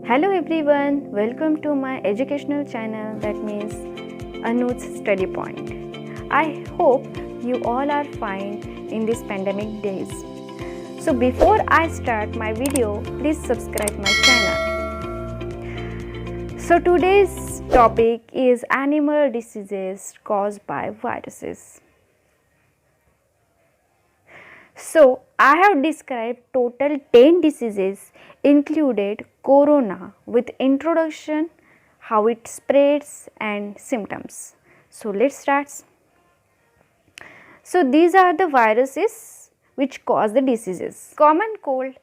Hello everyone, welcome to my educational channel, that means Anu's Study Point. I hope you all are fine in these pandemic days. So before I start my video, please subscribe my channel. So today's topic is animal diseases caused by viruses. So I have described total 10 diseases included corona with introduction, how it spreads and symptoms. So let's start. So these are the viruses which cause the diseases. Common cold,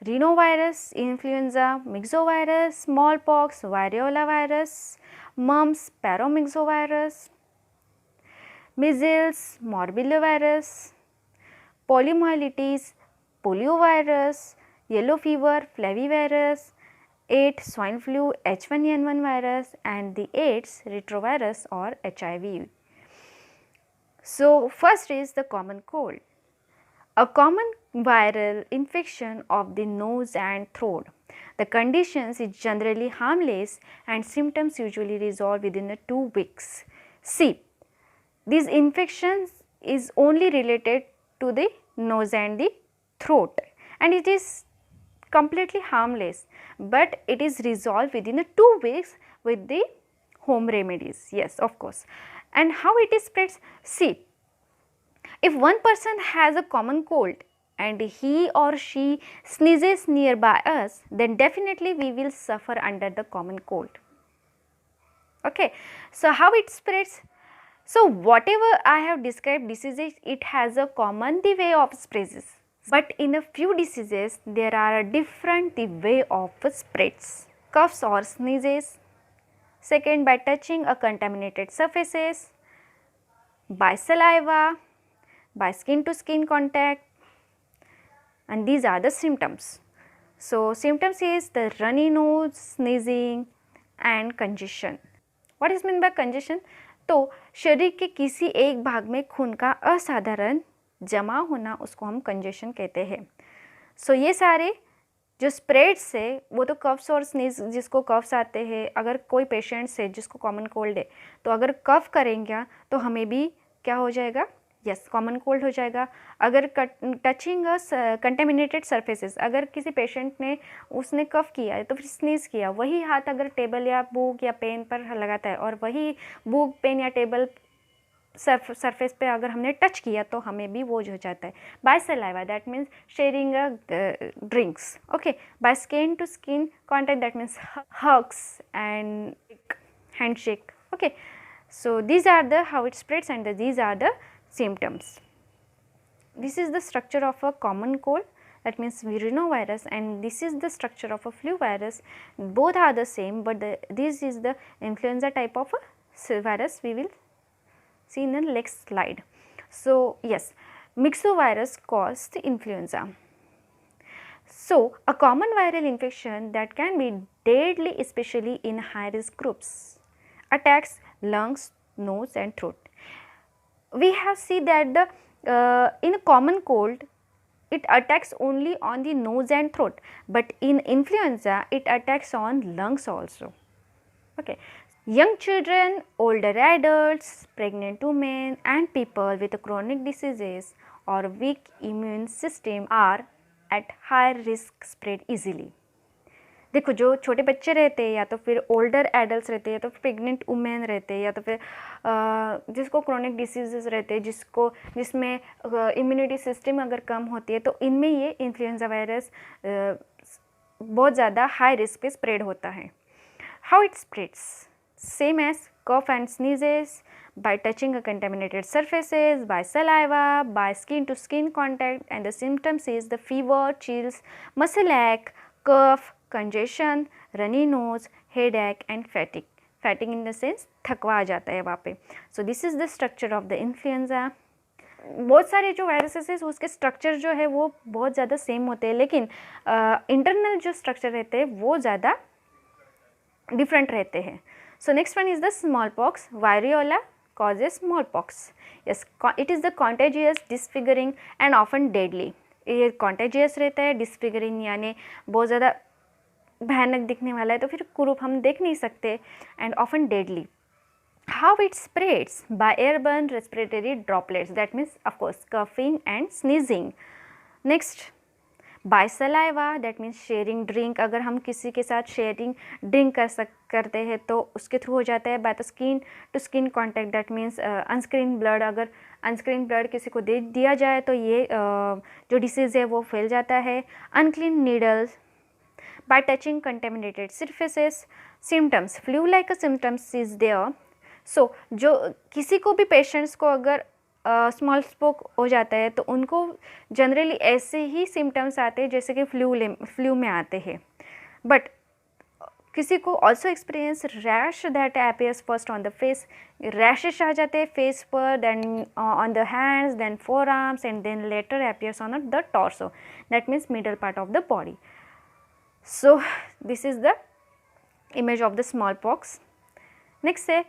rhinovirus, influenza, myxovirus, smallpox, variola virus, mumps, paromyxovirus, measles, morbillivirus, poliomyelitis, poliovirus, yellow fever, flavivirus, AIDS, swine flu, H1N1 virus and the AIDS retrovirus or HIV. So first is the common cold. A common viral infection of the nose and throat. The conditions is generally harmless and symptoms usually resolve within 2 weeks. See, these infections is only related to the nose and the throat and it is completely harmless, but it is resolved within 2 weeks with the home remedies. Yes, of course. And how it is spreads? See, if one person has a common cold and he or she sneezes nearby us, then definitely we will suffer under the common cold. Okay, so how it spreads? So whatever I have described diseases, it has a common the way of spreads. But in a few diseases, there are a different the way of spreads. Coughs or sneezes. Second, by touching a contaminated surfaces. By saliva. By skin to skin contact. And these are the symptoms. So symptoms is the runny nose, sneezing and congestion. What is meant by congestion? तो शरीर के किसी एक भाग में खून का असाधारण जमा होना उसको हम कंजेशन कहते हैं. सो ये सारे जो स्प्रेड्स है वो तो कफ्स और स्नीज, जिसको कफ्स आते हैं, अगर कोई पेशेंट्स है जिसको कॉमन कोल्ड है तो अगर कफ करेंगे तो हमें भी क्या हो जाएगा? यस, कॉमन कोल्ड हो जाएगा. अगर टचिंग कंटेमिनेटेड सरफेसेस, अगर किसी पेशेंट ने उसने कफ किया है तो फिर स्नीज किया, वही हाथ अगर टेबल या बुक या पेन पर लगाता है और वही बुक, पेन या टेबल सरफेस पे अगर हमने टच किया तो हमें भी वो हो जाता है. By saliva, that means sharing drinks. Okay, by skin to skin contact, that means hugs and handshake. Okay, so these are the how it spreads and these are the symptoms. This is the structure of a common cold, that means rhinovirus, and this is the structure of a flu virus. Both are the same, but this is the influenza type of a virus we will see in the next slide. So yes, myxovirus causes the influenza. So a common viral infection that can be deadly, especially in high risk groups, attacks lungs, nose and throat. We have seen that in a common cold it attacks only on the nose and throat, but in influenza it attacks on lungs also. Okay. Young children, older adults, pregnant women and people with chronic diseases or weak immune system are at high risk spread easily. देखो, जो छोटे बच्चे रहते हैं या तो फिर older adult रहते हैं या तो फिर प्रेग्नेंट वुमेन रहते हैं या तो फिर जिसको क्रोनिक डिसीजेस रहते हैं, जिसमें इम्यूनिटी सिस्टम अगर कम होती है, तो इनमें ये इन्फ्लुएंजा वायरस बहुत ज़्यादा हाई रिस्क पे स्प्रेड होता है. How it spreads? Same as cough and sneezes, by touching a contaminated surfaces, by saliva, by skin to skin contact, and the symptoms is the fever, chills, muscle ache, cough, congestion, runny nose, headache and fatigue. Fatigue in the sense थकवा आ जाता है वहाँ पे. So this is the structure of the influenza. बहुत सारे जो viruses है उसके स्ट्रक्चर जो है वो बहुत ज़्यादा सेम होते हैं, लेकिन इंटरनल जो स्ट्रक्चर रहते हैं वो ज़्यादा डिफरेंट रहते हैं. So next one is the smallpox. Variola causes smallpox. Yes, it is the contagious, disfiguring and often deadly. ये contagious रहता है, disfiguring यानी बहुत ज़्यादा भयानक दिखने वाला है तो फिर कुरूप हम देख नहीं सकते, and often deadly. How it spreads? By airborne respiratory droplets, that means of course coughing and sneezing. Next, by saliva, that means sharing drink. अगर हम किसी के साथ sharing drink करते हैं तो उसके थ्रू हो जाता है. By the skin to skin contact, that means unscreened blood. अगर unscreened blood किसी को दे दिया जाए तो ये जो disease है वो फैल जाता है. Unclean needles. By touching contaminated surfaces. Symptoms, flu like a symptoms is there. सो जो किसी को भी पेशेंट्स को अगर स्मॉल स्पोक हो जाता है तो उनको जनरली ऐसे ही सिम्टम्स आते हैं जैसे कि फ्लू में आते हैं. बट किसी को also experience rash that appears first on the face. Rashes आ जाते हैं फेस पर, then on the hands, then forearms, and then later appears on the torso, that means middle part of the body. So this is the image of the smallpox. Next है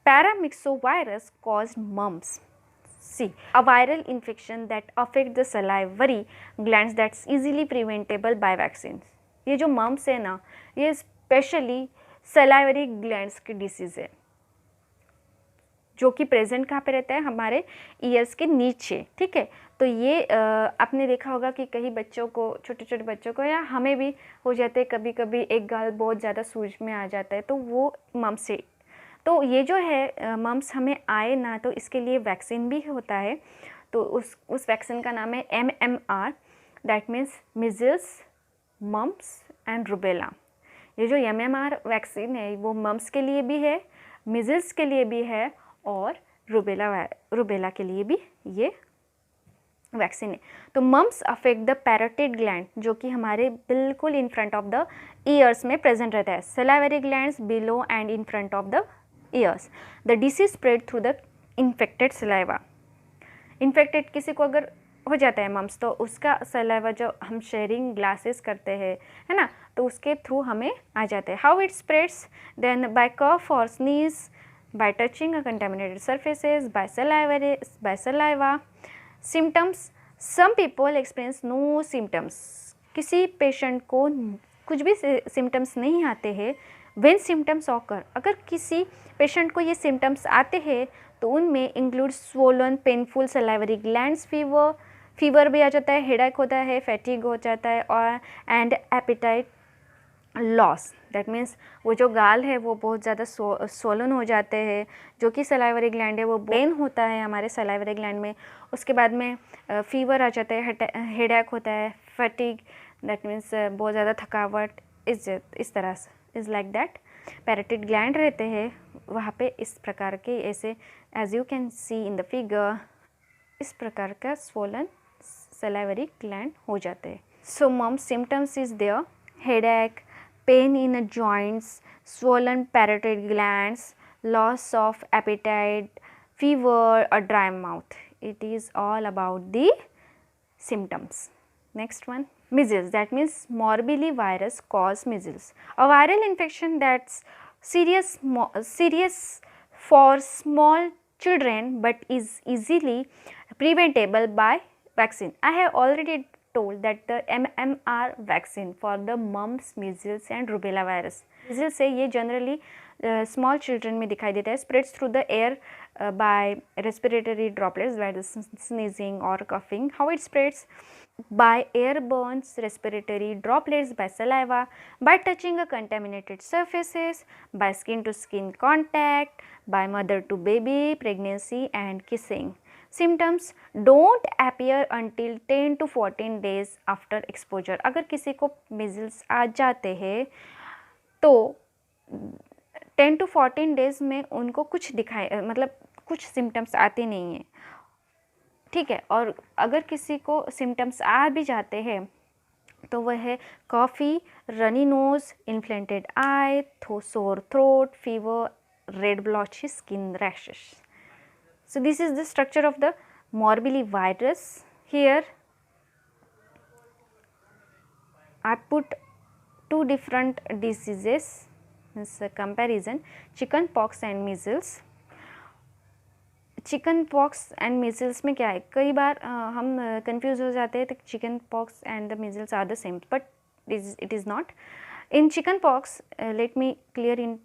paramyxovirus caused mumps. See, a viral infection that affects the salivary glands that's easily preventable by vaccines. ये जो mumps है ना, ये specially salivary glands की disease है जो कि प्रेजेंट कहाँ पे रहता है, हमारे ईयर्स के नीचे. ठीक है, तो ये आपने देखा होगा कि कई बच्चों को, छोटे छोटे बच्चों को या हमें भी हो जाते हैं कभी कभी, एक गाल बहुत ज़्यादा सूज में आ जाता है तो वो मम्प्स से. तो ये जो है मम्प्स हमें आए ना तो इसके लिए वैक्सीन भी होता है. तो उस वैक्सीन का नाम है MMR, that means measles, mumps and rubella. ये जो MMR वैक्सीन है वो मम्प्स के लिए भी है, मिजल्स के लिए भी है और रुबेला के लिए भी ये वैक्सीन है. तो mumps affect the parotid gland जो कि हमारे बिल्कुल in front of the years में प्रेजेंट रहता है. Salivary glands below and in front of the ears. The disease spread through the infected saliva. Infected किसी को अगर हो जाता है मम्प्स तो उसका सलाइवा जो हम शेयरिंग ग्लासेस करते हैं है ना, तो उसके थ्रू हमें आ जाते हैं. How it spreads? Then by cough or sneeze, by touching a contaminated surfaces, by saliva. Symptoms, some people experience no symptoms. किसी पेशेंट को कुछ भी सिम्टम्स नहीं आते हैं. When symptoms occur, अगर किसी पेशेंट को ये सिम्टम्स आते हैं तो उनमें include swollen painful salivary glands, fever भी आ जाता है, हेडेक होता है, फैटिग हो जाता है और and appetite loss. That means वो जो गाल है वो बहुत ज़्यादा swollen हो जाते हैं. जो कि सलाइवरी ग्लैंड है वो पेन होता है हमारे सलाइवरी ग्लैंड में. उसके बाद में फीवर आ जाता है, हेडेक होता है, फैटिग, दैट मीन्स बहुत ज़्यादा थकावट, इस तरह से is like that. Parotid gland रहते हैं वहाँ पे इस प्रकार के, ऐसे as you can see in the figure, इस प्रकार का स्वोलन सलाइवरी ग्लैंड हो जाते हैं. So mumps symptoms is there, headache, pain in joints, swollen parotid glands, loss of appetite, fever or dry mouth. It is all about the symptoms. Next one, measles, that means morbillivirus cause measles, a viral infection that's serious for small children but is easily preventable by vaccine. I have already told that the MMR vaccine for the mumps, measles and rubella virus. measles से ये generally small children में दिखाई देता है, spreads through the air by respiratory droplets, by the sneezing or coughing. How it spreads? By airborne respiratory droplets, by saliva, by touching a contaminated surfaces, by skin to skin contact, by mother to baby, pregnancy and kissing. Symptoms don't appear until 10 to 14 days after exposure. अगर किसी को measles आ जाते हैं तो 10 to 14 days में उनको कुछ दिखाई, मतलब कुछ सिम्टम्स आते नहीं हैं, ठीक है. और अगर किसी को सिम्टम्स आ भी जाते हैं तो वह है cough, runny nose, inflated eye, sore throat, fever, red blotchy, skin rashes. So this is the structure of the morbillivirus. Here I put two different diseases, means a comparison, chicken pox and measles. Chicken pox and measles में क्या है, कई बार हम confuse हो जाते हैं तो chicken pox and the measles are the same, but it is not. In chicken pox, let me clear in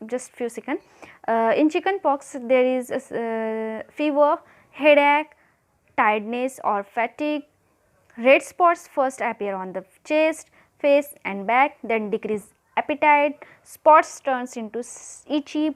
just few seconds. In chicken pox, there is fever, headache, tiredness or fatigue. Red spots first appear on the chest, face and back, then decrease appetite. Spots turns into itchy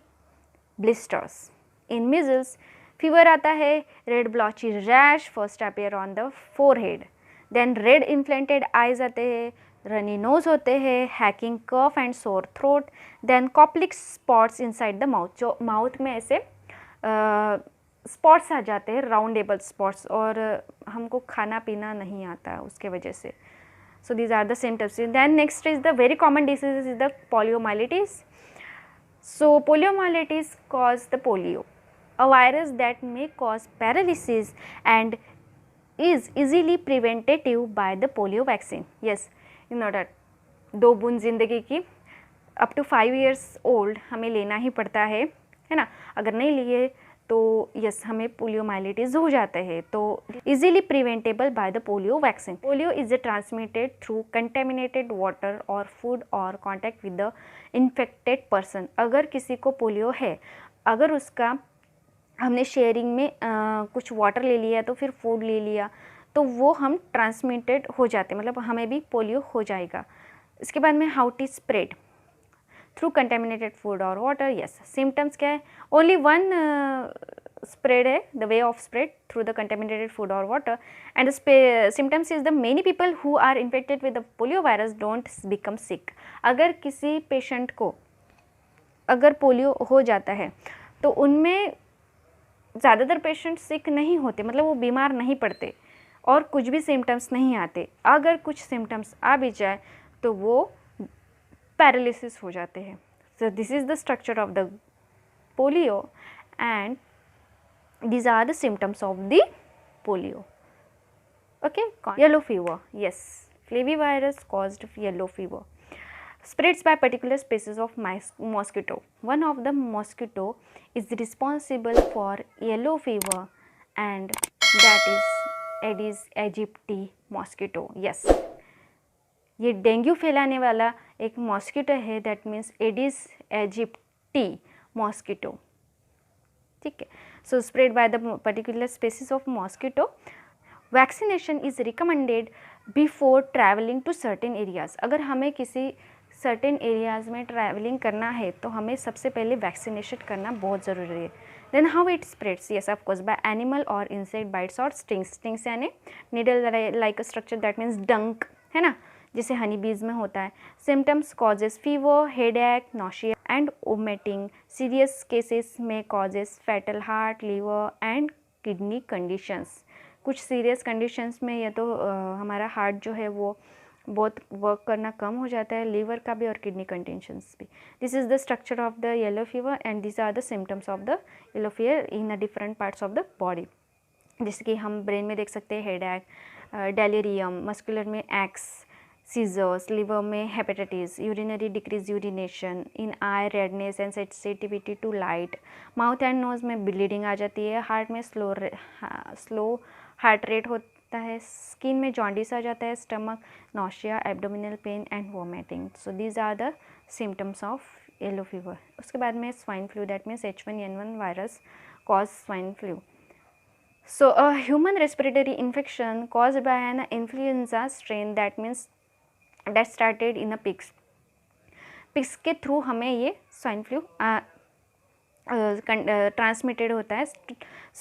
blisters. In measles, fever आता है, red blotchy rash first appear on the forehead. Then red inflamed eyes आते हैं, runny nose होते हैं, hacking cough and sore throat. Then colic spots inside the mouth, जो mouth में ऐसे spots आ जाते हैं, राउंडेबल स्पॉट्स, और हमको खाना पीना नहीं आता उसके वजह से. So these are the symptoms. Then next is the very common disease is the poliomyelitis. So poliomyelitis cause the polio, a virus that may cause paralysis and is easily preventative by the polio vaccine. Yes, you know that 2 बूंद ज़िंदगी की up to 5 years old हमें लेना ही पड़ता है ना. अगर नहीं लिए तो यस हमें पोलियोमाइलिटिस हो जाता है. तो easily preventable by the polio vaccine. Polio is transmitted through contaminated water और फूड और contact with the infected person. अगर किसी को पोलियो है, अगर उसका हमने शेयरिंग में कुछ वाटर ले लिया तो फिर फूड ले लिया, तो वो हम ट्रांसमिटेड हो जाते, मतलब हमें भी पोलियो हो जाएगा. इसके बाद में how to spread through contaminated food और वाटर. यस, सिम्टम्स क्या है? ओनली वन स्प्रेड है, the way of spread through the contaminated food और water. And symptoms is the many people who are infected with the polio virus don't become sick. अगर किसी patient को अगर polio हो जाता है तो उनमें ज़्यादातर पेशेंट सिक नहीं होते, मतलब वो बीमार नहीं पड़ते और कुछ भी सिम्टम्स नहीं आते. अगर कुछ सिम्टम्स आ भी जाए तो वो पैरालिसिस हो जाते हैं. So this is the structure of the polio and these are the symptoms of the polio. Okay, yellow fever. Yes, flavivirus caused yellow fever. Spreads by particular species of mosquito. One of the mosquito is responsible for yellow fever and that is Aedes aegypti mosquito. Yes, ये dengue फैलाने वाला एक mosquito है, that means Aedes aegypti mosquito. ठीक है. So spread by the particular species of mosquito. Vaccination is recommended before travelling to certain areas. अगर हमें किसी सर्टेन एरियाज़ में ट्रैवलिंग करना है तो हमें सबसे पहले वैक्सीनेशन करना बहुत ज़रूरी है. Then how it spreads? Yes of course by animal और इंसेक्ट बाइट्स और स्टिंग्स. स्टिंग्स यानी needle like structure, that means डंक है ना, जिसे हनी बीज में होता है. Symptoms causes fever, headache, nausea and vomiting. Serious cases में causes fatal heart, liver and kidney conditions. कुछ सीरियस कंडीशंस में या तो हमारा हार्ट जो है वो बहुत वर्क करना कम हो जाता है, लीवर का भी और किडनी कंडीशंस भी. This is the structure of the yellow fever and this are the symptoms of the yellow fever in the different parts of the body. जैसे कि हम ब्रेन में देख सकते हैं हेडेक, डेलिरियम, मस्कुलर में एक्स, सीजर्स, लिवर में hepatitis, urinary decrease urination, in eye redness and sensitivity to light, mouth and nose में ब्लीडिंग आ जाती है, हार्ट में स्लो हार्ट रेट होता है, स्किन में जॉन्डिस आ जाता है, stomach, nausea, abdominal pain and vomiting. So these are the symptoms of yellow fever. उसके बाद में swine flu, that means H1N1 virus cause swine flu. So a human respiratory infection caused by an influenza strain, that means that started in a pigs. Pigs के through हमें ये swine flu transmitted होता है.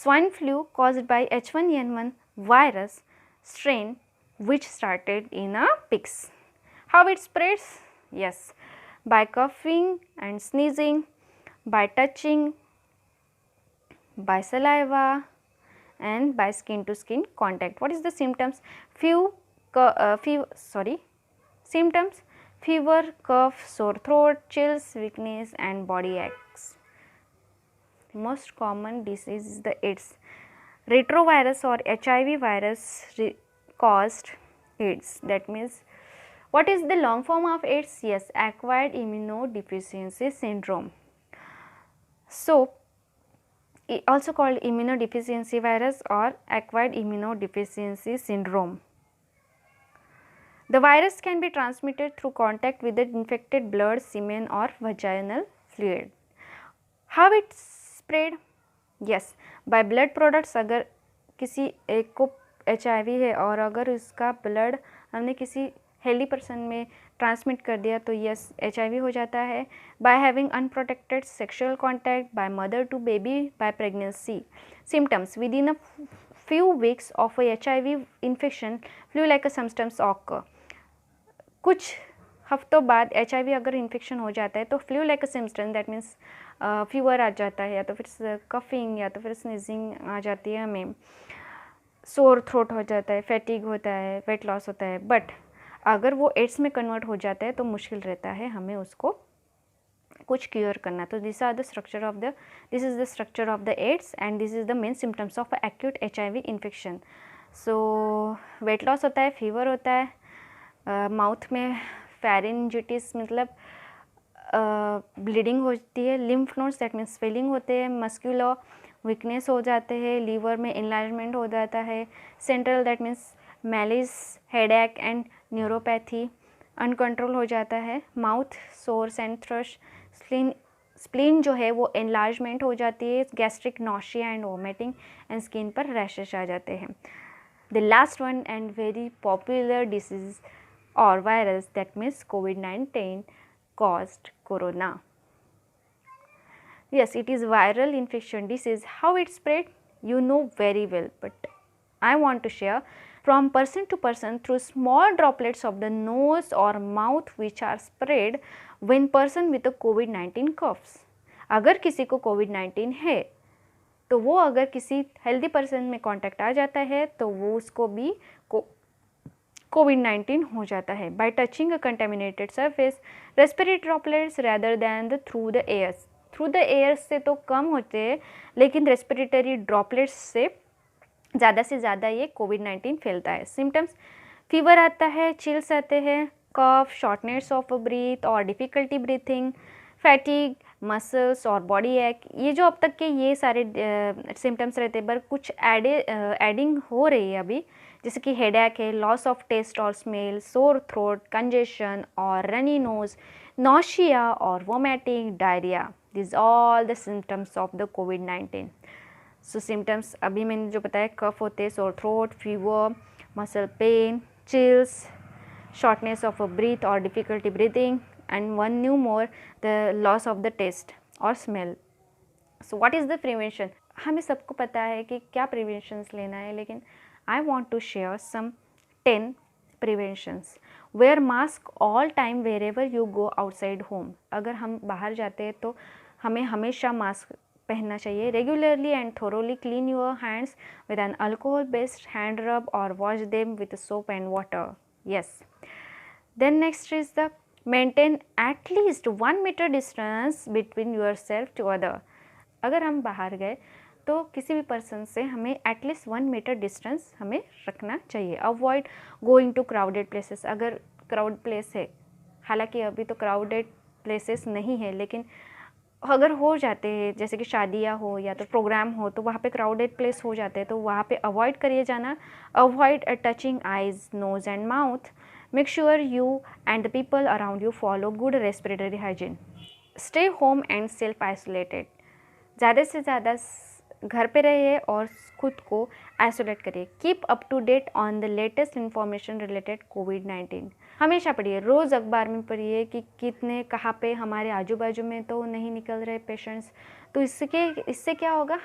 Swine flu caused by H1N1 virus strain which started in a pigs. How it spreads? Yes, by coughing and sneezing, by touching, by saliva and by skin to skin contact. What is the symptoms? Symptoms: fever, cough, sore throat, chills, weakness and body aches. Most common disease is the AIDS. Retrovirus or HIV virus caused AIDS. That means, what is the long form of AIDS? Yes, acquired immunodeficiency syndrome. So also called immunodeficiency virus or acquired immunodeficiency syndrome. The virus can be transmitted through contact with the infected blood, semen or vaginal fluid. How it spread? Yes, by blood products. अगर किसी एक को HIV है और अगर उसका blood हमने किसी हेल्दी पर्सन में ट्रांसमिट कर दिया तो यस HIV हो जाता है. By having unprotected sexual contact, by mother to baby, by pregnancy. Symptoms within a few weeks of a HIV infection, flu-like symptoms occur. कुछ हफ्तों बाद HIV अगर इन्फेक्शन हो जाता है तो flu like symptoms, that means fever आ जाता है या तो फिर कफिंग या तो फिर स्नीजिंग आ जाती है, हमें सोर थ्रोट हो जाता है, फैटिग होता है, वेट लॉस होता है. बट अगर वो एड्स में कन्वर्ट हो जाता है तो मुश्किल रहता है हमें उसको कुछ क्योर करना. तो this is the structure of the AIDS and this is the main symptoms of acute HIV infection. So weight loss होता है, फीवर होता है, माउथ में फेरिंजिटिस मतलब ब्लीडिंग होती है, lymph nodes that means swelling होते हैं, मस्क्यूलर वीकनेस हो जाते हैं, लीवर में इनलार्जमेंट हो जाता है, central that means malaise, headache and neuropathy uncontrol हो जाता है, mouth sores and thrush, spleen जो है वो एनलार्जमेंट हो जाती है, gastric nausea and vomiting and skin पर रैशेस आ जाते हैं. The last one and very popular disease or virus, that means COVID-19 caused corona. Yes, it is viral infection disease. How it spread? You know very well, but I want to share from person to person through small droplets of the nose or mouth which are spread when person with a COVID-19 coughs. अगर किसी को COVID-19 है तो वो अगर किसी healthy person में contact आ जाता है तो वो उसको भी COVID-19 हो जाता है. By touching a contaminated surface, respiratory droplets rather than the through the airs. Through the airs से तो कम होते हैं लेकिन रेस्पिरेटरी ड्रॉपलेट्स से ज़्यादा ये COVID-19 फैलता है. सिम्टम्स फीवर आता है, चिल्स आते हैं, कफ, शॉर्टनेस ऑफ ब्रीथ और डिफ़िकल्टी ब्रीथिंग, फैटिग, मसल्स और बॉडी एक. ये जो अब तक के ये सारे सिम्टम्स रहते हैं पर कुछ एडिंग हो रही है अभी, जैसे कि हेडेक है, लॉस ऑफ टेस्ट और स्मेल, सोर थ्रोट, कंजेशन और रनी नोज, नॉशिया और vomiting, diarrhoea. This all the symptoms of the COVID-19. So symptoms अभी मैंने जो बताया, कफ होते हैं, sore throat, fever, muscle pain, chills, shortness of breath और difficulty breathing and one new more, the loss of the taste or smell. So what is the prevention? हमें सबको पता है कि क्या preventions लेना है, लेकिन I want to share some 10 preventions. Wear mask all time wherever you go outside home. अगर हम बाहर जाते हैं तो हमें हमेशा मास्क पहनना चाहिए. Regularly and thoroughly clean your hands with an alcohol based hand rub or wash them with soap and water. Yes. Then next is the maintain at least 1 meter distance between yourself to other. अगर हम बाहर गए तो किसी भी person से हमें at least 1 metre distance हमें रखना चाहिए. Avoid going to crowded places. अगर क्राउड प्लेस है, हालांकि अभी तो क्राउडेड प्लेसेस नहीं है, लेकिन अगर हो जाते हैं जैसे कि शादियाँ हो या तो प्रोग्राम हो तो वहाँ पे क्राउडेड प्लेस हो जाते हैं तो वहाँ पे अवॉइड करिए जाना. Avoid touching eyes, nose and mouth. Make sure you and the people around you follow good respiratory hygiene. Stay home and self-isolated. ज़्यादा से ज़्यादा घर पे रहिए और खुद को आइसोलेट करिए. Keep up to date on the latest information related COVID-19. हमेशा पढ़िए, रोज़ अखबार में पढ़िए कि कितने कहाँ पे हमारे आजू बाजू में तो नहीं निकल रहे पेशेंट्स. तो इससे क्या होगा,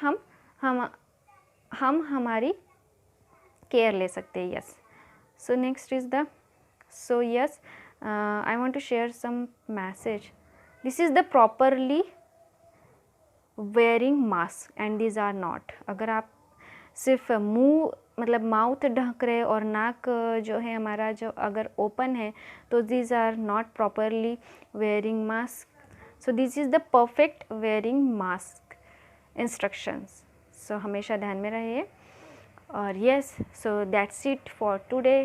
हम हमारी केयर ले सकते हैं. Yes. So next is the I want to share some message. This is the properly wearing mask and these are not. अगर आप सिर्फ मुंह मतलब माउथ ढक रहे और नाक जो है हमारा जो अगर ओपन है तो these are not properly wearing mask. So this is the perfect wearing mask instructions. So हमेशा ध्यान में रहिए. और yes, so that's it for today.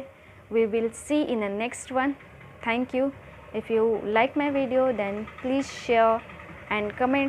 We will see in the next one. Thank you. If you like my video then please share and comment.